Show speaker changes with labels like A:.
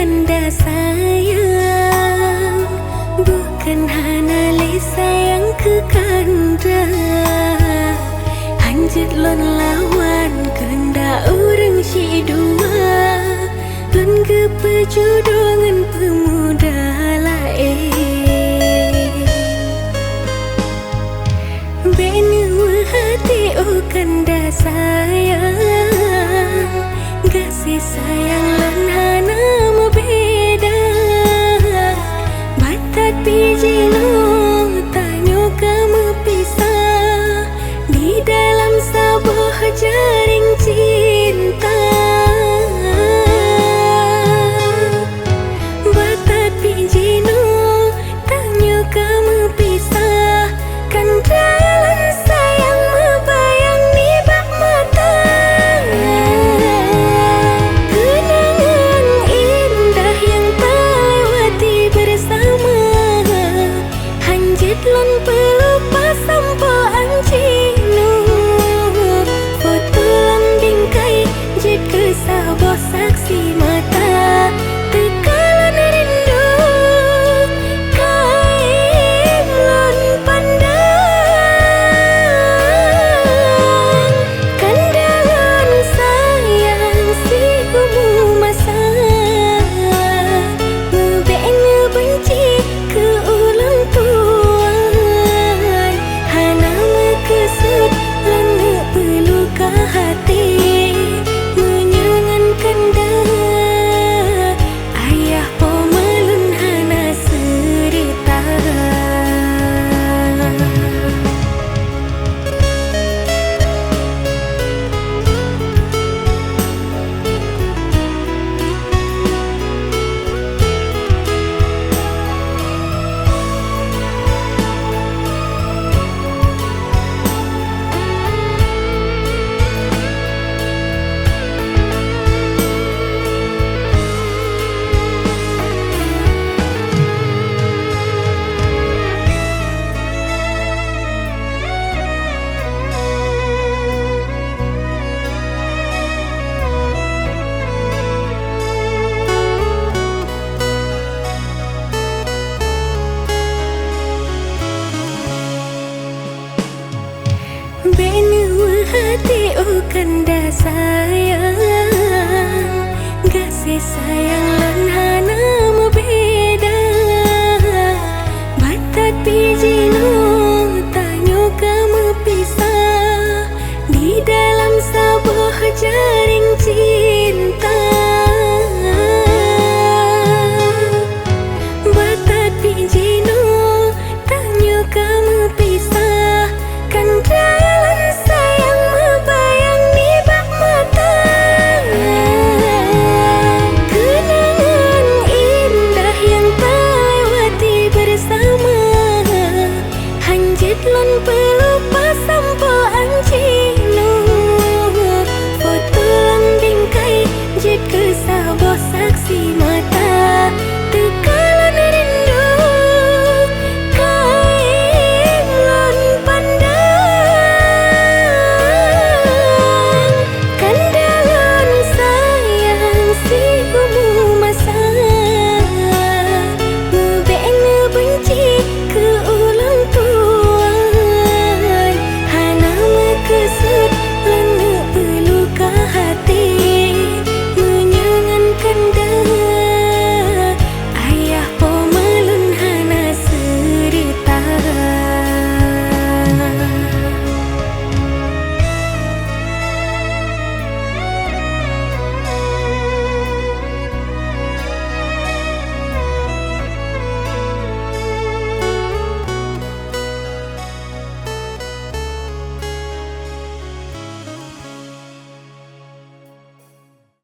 A: kanda sayang, bukan hana le sayang ke kanda. Anjut lon lawan kanda orang si dua, lon ke perjodohan pemuda lain. Benua hati oh kanda sayang, kasih sayang lon hana mebeda. Batat biji no tanyo kamu pisah di dalam sebuah jaring cinta. Batat biji no tanyo kamu pisah kan dalam sayang membayang di bak mata. Kenangan indah yang terlewati bersama, hanjit lon pelupa sampoan cinu. Foto lon bingkai jit kesabah saksi mata, tekalan rindu kain lon pandang. Kandalan sayang si kumu masa, ngebek ngebenci ke ulang tuan. Hana mekesut lan peluka hati, menyangan kanda ayah pomalun hana serita. Benua hati oh kanda sayang, kasih sayang lon